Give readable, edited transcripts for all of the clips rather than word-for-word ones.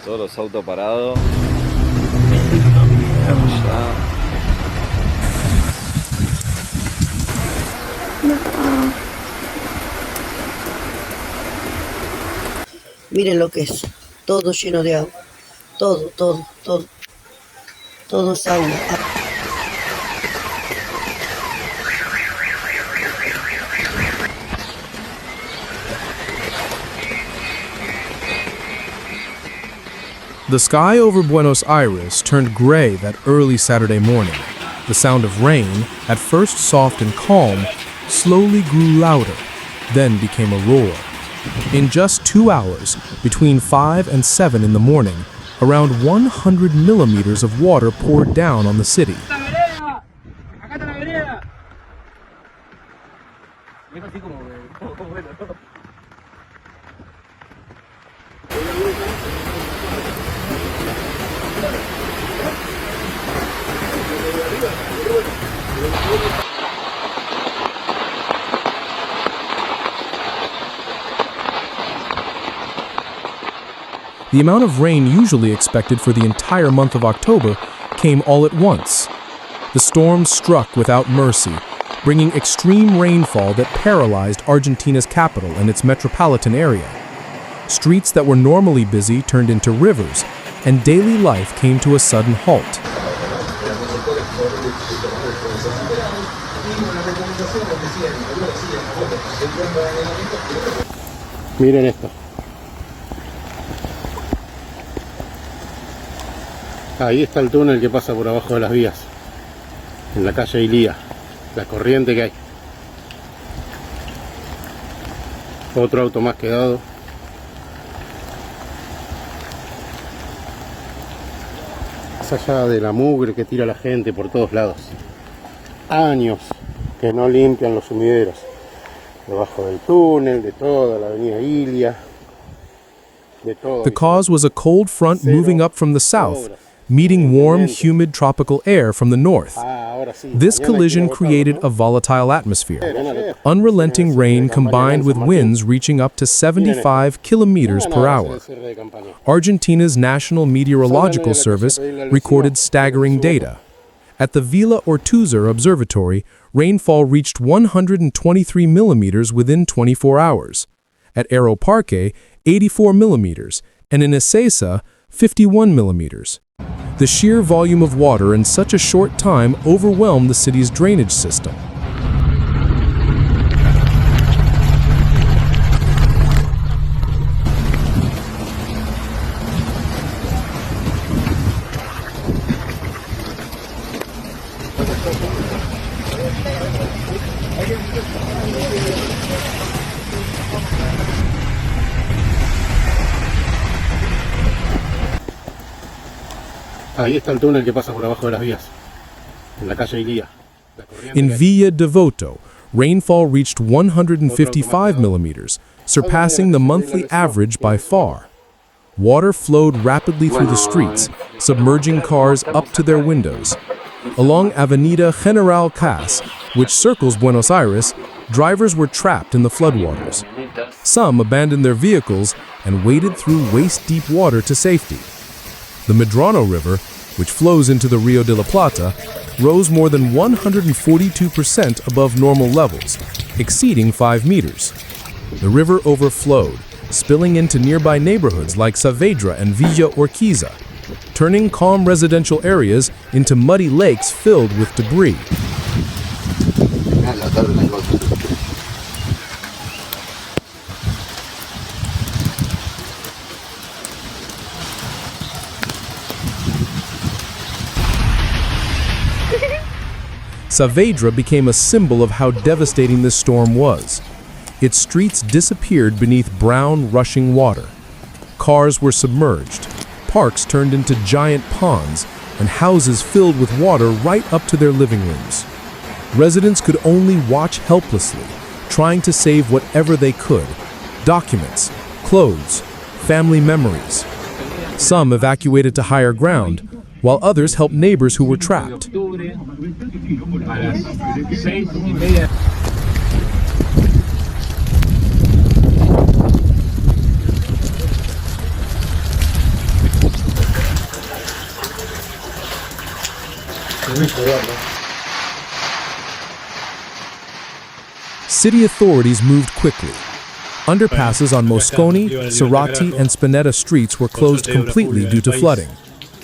Todos los autos parados. Miren lo que es, todo lleno de agua, todo es agua. The sky over Buenos Aires turned gray that early Saturday morning. The sound of rain, at first soft and calm, slowly grew louder, then became a roar. In just 2 hours, between 5 and 7 in the morning, around 100 millimeters of water poured down on the city. The amount of rain usually expected for the entire month of October came all at once. The storm struck without mercy, bringing extreme rainfall that paralyzed Argentina's capital and its metropolitan area. Streets that were normally busy turned into rivers, and daily life came to a sudden halt. Miren esto. Ahí está el túnel que pasa por abajo de las vías, en la calle Ilía, la corriente que hay. Otro auto más quedado. Más allá de la mugre que tira la gente por todos lados. Años que no limpian los sumideros. Debajo del túnel, de toda la avenida Ilia. The cause was a cold front moving up from the south, meeting warm, humid tropical air from the north. This collision created a volatile atmosphere. Unrelenting rain combined with winds reaching up to 75 kilometers per hour. Argentina's National Meteorological Service recorded staggering data. At the Villa Devoto Observatory, rainfall reached 123 millimeters within 24 hours. At Aeroparque, 84 millimeters, and in Ezeiza, 51 millimeters. The sheer volume of water in such a short time overwhelmed the city's drainage system. Ahí está el túnel que pasa por abajo de las vías, en la calle Ilía. In Villa Devoto, rainfall reached 155 millimeters, surpassing the monthly average by far. Water flowed rapidly through the streets, submerging cars up to their windows. Along Avenida General Cas, which circles Buenos Aires, drivers were trapped in the floodwaters. Some abandoned their vehicles and waded through waist-deep water to safety. The Medrano River, which flows into the Rio de la Plata, rose more than 142% above normal levels, exceeding 5 meters. The river overflowed, spilling into nearby neighborhoods like Saavedra and Villa Urquiza, turning calm residential areas into muddy lakes filled with debris. Saavedra became a symbol of how devastating this storm was. Its streets disappeared beneath brown, rushing water. Cars were submerged, parks turned into giant ponds, and houses filled with water right up to their living rooms. Residents could only watch helplessly, trying to save whatever they could: documents, clothes, family memories. Some evacuated to higher ground, while others helped neighbors who were trapped. City authorities moved quickly. Underpasses on Mosconi, Cerati, and Spinetta streets were closed completely due to flooding.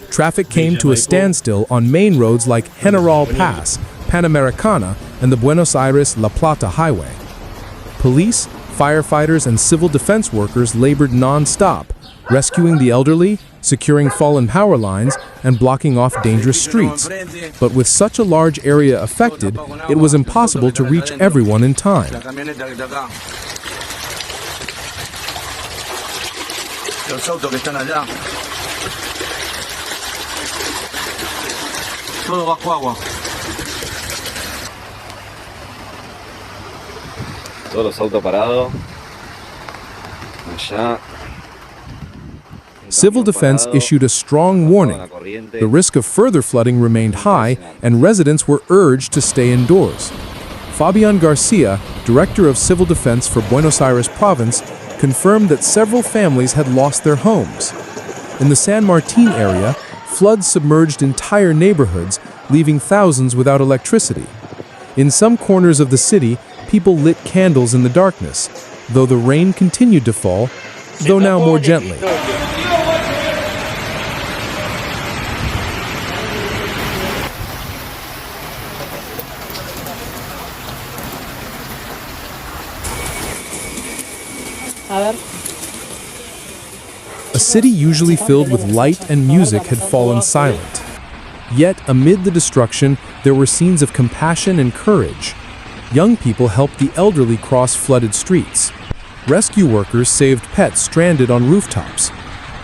Traffic came to a standstill on main roads like General Pass, Panamericana, and the Buenos Aires-La Plata highway. Police, firefighters, and civil defense workers labored non-stop, rescuing the elderly, securing fallen power lines, and blocking off dangerous streets. But with such a large area affected, it was impossible to reach everyone in time. Los autos que están allá. Todo bajo agua. Todos los autos parados. Allá. Civil defense issued a strong warning. The risk of further flooding remained high, and residents were urged to stay indoors. Fabian Garcia, director of civil defense for Buenos Aires province, confirmed that several families had lost their homes. In the San Martin area, floods submerged entire neighborhoods, leaving thousands without electricity. In some corners of the city, people lit candles in the darkness, though the rain continued to fall, though now more gently. A city usually filled with light and music had fallen silent. Yet, amid the destruction, there were scenes of compassion and courage. Young people helped the elderly cross flooded streets. Rescue workers saved pets stranded on rooftops.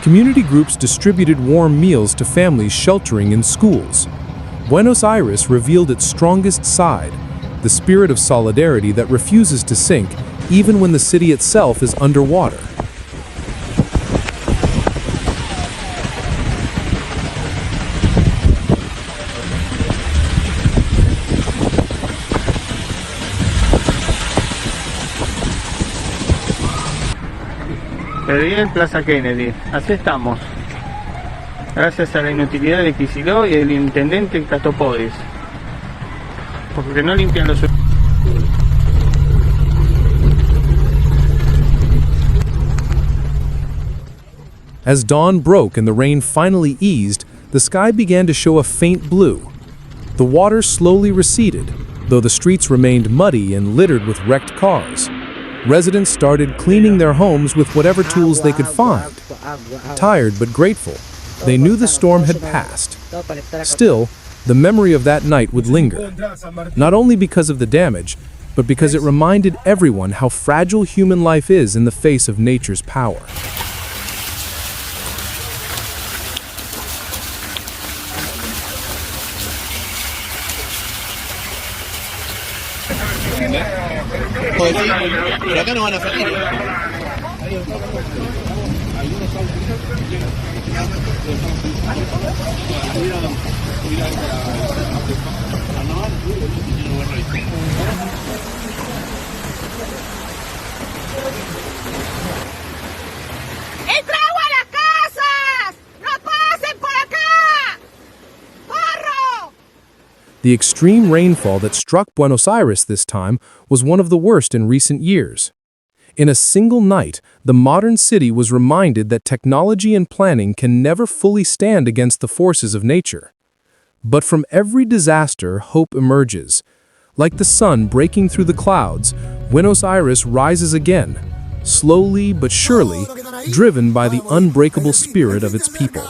Community groups distributed warm meals to families sheltering in schools. Buenos Aires revealed its strongest side, the spirit of solidarity that refuses to sink even when the city itself is underwater. En Plaza Kennedy, así estamos. Gracias a la inutilidad de Kicillof y del intendente Catopodis. Porque no limpian los... As dawn broke and the rain finally eased, the sky began to show a faint blue. The water slowly receded, though the streets remained muddy and littered with wrecked cars. Residents started cleaning their homes with whatever tools they could find. Tired but grateful, they knew the storm had passed. Still, the memory of that night would linger, not only because of the damage, but because it reminded everyone how fragile human life is in the face of nature's power. Pero acá no van a salir. ¡Entra agua a las casas! ¡No pasen por acá! ¡Corro! The extreme rainfall that struck Buenos Aires this time was one of the worst in recent years. In a single night, the modern city was reminded that technology and planning can never fully stand against the forces of nature. But from every disaster, hope emerges. Like the sun breaking through the clouds, Buenos Aires rises again, slowly but surely, driven by the unbreakable spirit of its people.